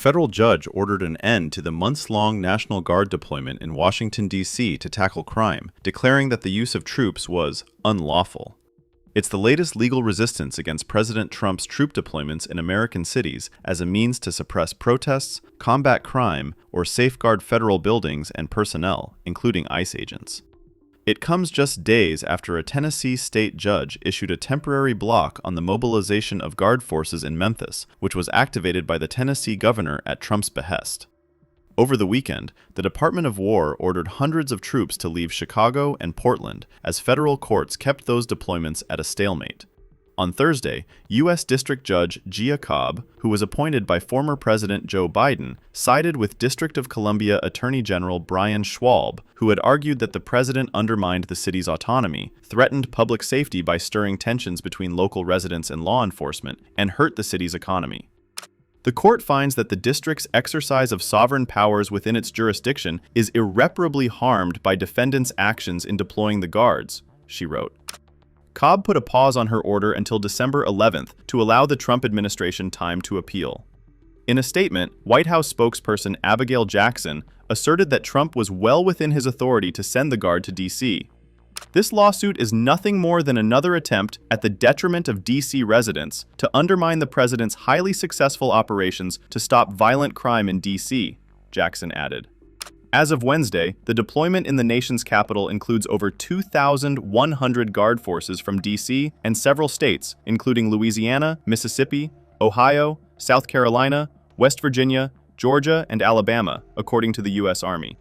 federal judge ordered an end to the months-long National Guard deployment in Washington, D.C. to tackle crime, declaring that the use of troops was unlawful. It's the latest legal resistance against President Trump's troop deployments in American cities as a means to suppress protests, combat crime, or safeguard federal buildings and personnel, including ICE agents. It comes just days after a Tennessee state judge issued a temporary block on the mobilization of Guard forces in Memphis, which was activated by the Tennessee governor at Trump's behest. Over the weekend, the Department of War ordered hundreds of troops to leave Chicago and Portland as federal courts kept those deployments at a stalemate. On Thursday, U.S. District Judge Gia Cobb, who was appointed by former President Joe Biden, sided with District of Columbia Attorney General Brian Schwalb, who had argued that the president undermined the city's autonomy, threatened public safety by stirring tensions between local residents and law enforcement, and hurt the city's economy. The court finds that the district's exercise of sovereign powers within its jurisdiction is irreparably harmed by defendants' actions in deploying the guards, she wrote. Cobb put a pause on her order until December 11th to allow the Trump administration time to appeal. In a statement, White House spokesperson Abigail Jackson asserted that Trump was well within his authority to send the Guard to D.C. This lawsuit is nothing more than another attempt at the detriment of D.C. residents to undermine the president's highly successful operations to stop violent crime in D.C., Jackson added. As of Wednesday, the deployment in the nation's capital includes over 2,100 Guard forces from D.C. and several states, including Louisiana, Mississippi, Ohio, South Carolina, West Virginia, Georgia, and Alabama, according to the U.S. Army.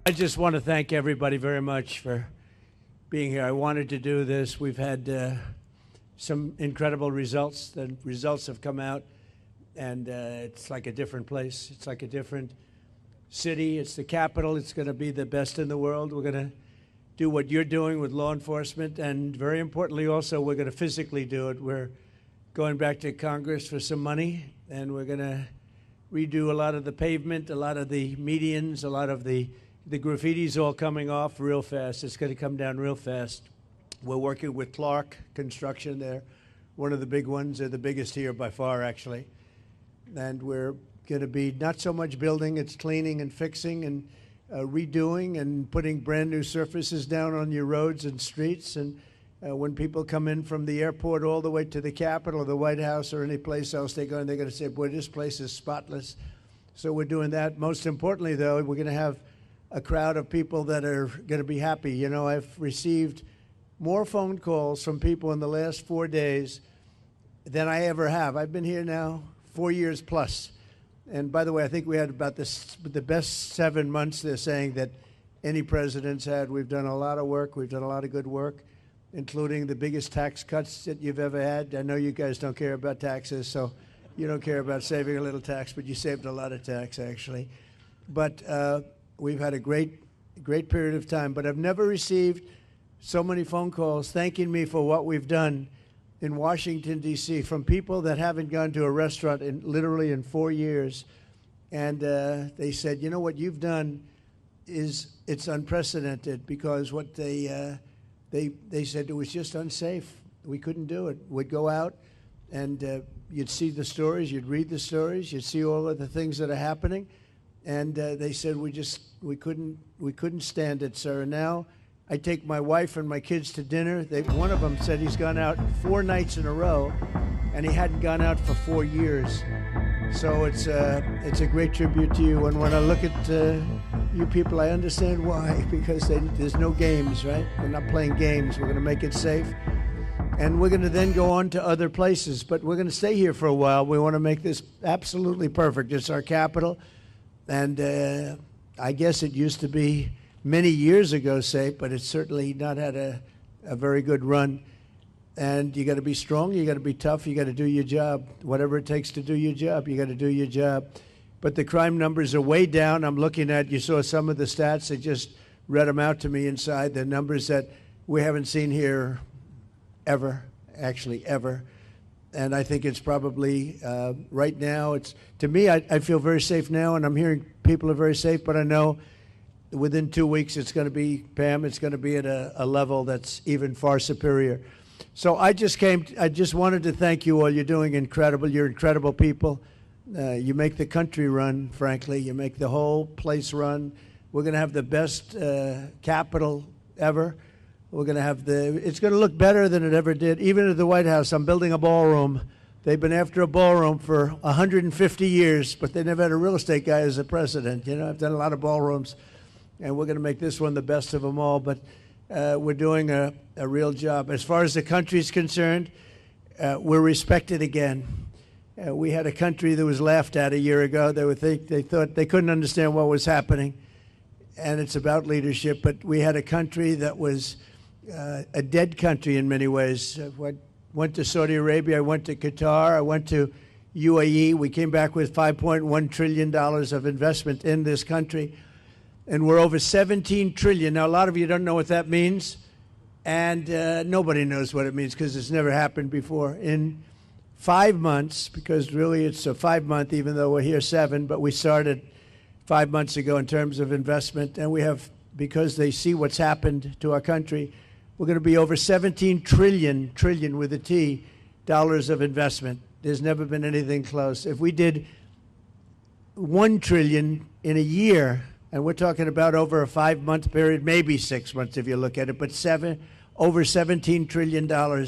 I just want to thank everybody very much for being here. I wanted to do this. We've had some incredible results. The results have come out, and it's like a different place. It's like a different city. It's the capital. It's going to be the best in the world. We're going to do what you're doing with law enforcement, and very importantly also, we're going to physically do it. We're going back to Congress for some money, and we're going to redo a lot of the pavement, a lot of the medians, a lot of the graffiti's all coming off real fast. It's going to come down real fast. We're working with Clark Construction. They're one of the big ones. They're the biggest here by far, actually. And we're going to be not so much building, it's cleaning and fixing and redoing and putting brand new surfaces down on your roads and streets. And when people come in from the airport all the way to the Capitol or the White House or any place else they go, and they're going to say, boy, this place is spotless. So we're doing that. Most importantly, though, we're going to have a crowd of people that are going to be happy. You know, I've received more phone calls from people in the last 4 days than I ever have. I've been here now 4 years plus. And by the way, I think we had about the best 7 months, they're saying, that any president's had. We've done a lot of work. We've done a lot of good work, including the biggest tax cuts that you've ever had. I know you guys don't care about taxes, so you don't care about saving a little tax, but you saved a lot of tax, actually. But we've had a great period of time. But I've never received so many phone calls thanking me for what we've done in Washington, D.C., from people that haven't gone to a restaurant literally in 4 years. And they said, you know, what you've done it's unprecedented, because what they said, it was just unsafe. We couldn't do it. We'd go out and you'd see the stories, you'd read the stories, you'd see all of the things that are happening. And they said, we couldn't stand it, sir. And now I take my wife and my kids to dinner. One of them said he's gone out 4 nights in a row, and he hadn't gone out for 4 years. So it's a great tribute to you. And when I look at you people, I understand why, because there's no games, right? We're not playing games. We're going to make it safe. And we're going to then go on to other places. But we're going to stay here for a while. We want to make this absolutely perfect. It's our capital. And I guess it used to be many years ago safe, but it's certainly not had a very good run. And you got to be strong, you got to be tough, you got to do your job. Whatever it takes to do your job, you got to do your job. But the crime numbers are way down. I'm looking at, you saw some of the stats, they just read them out to me inside, the numbers that we haven't seen here ever, actually ever. And I think it's probably, right now, to me, I feel very safe now, and I'm hearing people are very safe, but I know within 2 weeks it's going to be, Pam, it's going to be at a level that's even far superior. So I just wanted to thank you all. You're doing incredible. You're incredible people. You make the country run, frankly. You make the whole place run. We're going to have the best Capitol ever. We're going to have it's going to look better than it ever did. Even at the White House, I'm building a ballroom. They've been after a ballroom for 150 years, but they never had a real estate guy as a president. You know, I've done a lot of ballrooms, and we're going to make this one the best of them all. But we're doing a real job. As far as the country's concerned, we're respected again. We had a country that was laughed at a year ago. They thought they couldn't understand what was happening, and it's about leadership. But we had a country that was a dead country in many ways. I went to Saudi Arabia. I went to Qatar. I went to UAE. We came back with $5.1 trillion of investment in this country, and we're over $17 trillion. Now, a lot of you don't know what that means, and nobody knows what it means because it's never happened before. In 5 months, because really it's a 5-month, even though we're here 7, but we started 5 months ago in terms of investment, and we have, because they see what's happened to our country, we're going to be over 17 trillion with a T, dollars of investment. There's never been anything close. If we did 1 trillion in a year, and we're talking about over a 5-month period, maybe 6 months if you look at it, but over $17 trillion.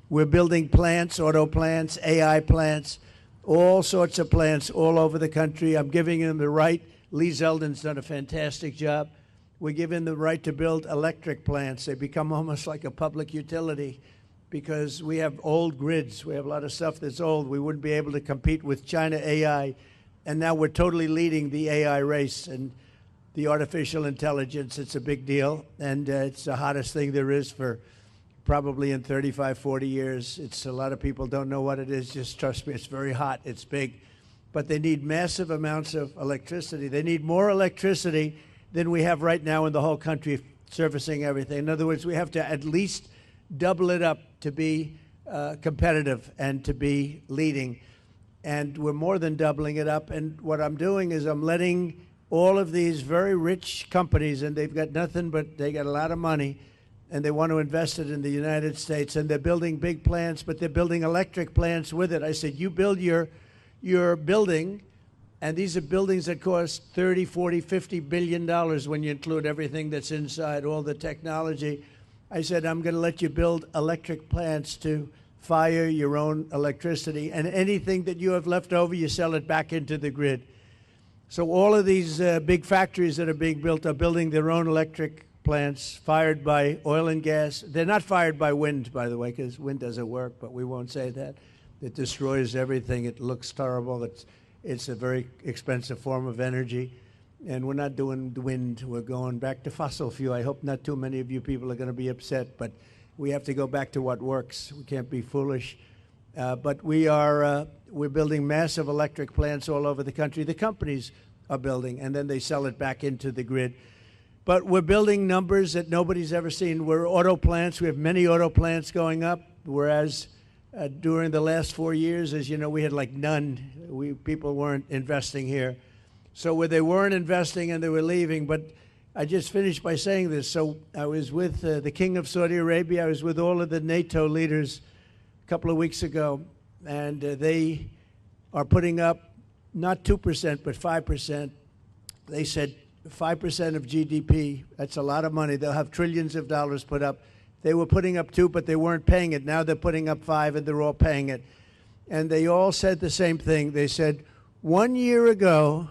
We're building plants, auto plants, AI plants, all sorts of plants all over the country. I'm giving them the right. Lee Zeldin's done a fantastic job. We're giving them the right to build electric plants. They become almost like a public utility because we have old grids. We have a lot of stuff that's old. We wouldn't be able to compete with China AI. And now we're totally leading the AI race and the artificial intelligence. It's a big deal. And it's the hottest thing there is for probably in 35, 40 years. It's a lot of people don't know what it is. Just trust me, it's very hot. It's big. But they need massive amounts of electricity. They need more electricity than we have right now in the whole country servicing everything. In other words, we have to at least double it up to be competitive and to be leading. And we're more than doubling it up. And what I'm doing is I'm letting all of these very rich companies, and they've got nothing but they got a lot of money, and they want to invest it in the United States, and they're building big plants, but they're building electric plants with it. I said, you build your building, and these are buildings that cost $30, $40, $50 billion when you include everything that's inside, all the technology. I said, I'm going to let you build electric plants to fire your own electricity, and anything that you have left over, you sell it back into the grid. So all of these big factories that are being built are building their own electric plants fired by oil and gas. They're not fired by wind, by the way, because wind doesn't work, but we won't say that. It destroys everything. It looks terrible. It's a very expensive form of energy. And we're not doing wind. We're going back to fossil fuel. I hope not too many of you people are going to be upset, but we have to go back to what works. We can't be foolish. But we're building massive electric plants all over the country. The companies are building, and then they sell it back into the grid. But we're building numbers that nobody's ever seen. We're auto plants. We have many auto plants going up, whereas during the last 4 years, as you know, we had like none. People weren't investing here. So where they weren't investing and they were leaving. But I just finished by saying this. So I was with the King of Saudi Arabia. I was with all of the NATO leaders a couple of weeks ago, and they are putting up not 2%, but 5%. They said 5% of GDP, that's a lot of money. They'll have trillions of dollars put up. They were putting up 2, but they weren't paying it. Now they're putting up 5, and they're all paying it. And they all said the same thing. They said, 1 year ago,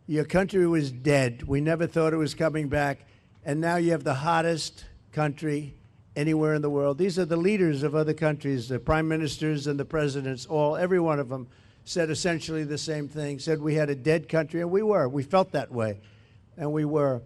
your country was dead. We never thought it was coming back. And now you have the hottest country anywhere in the world. These are the leaders of other countries, the prime ministers and the presidents, every one of them said essentially the same thing, said we had a dead country, and we were. We felt that way. And we were.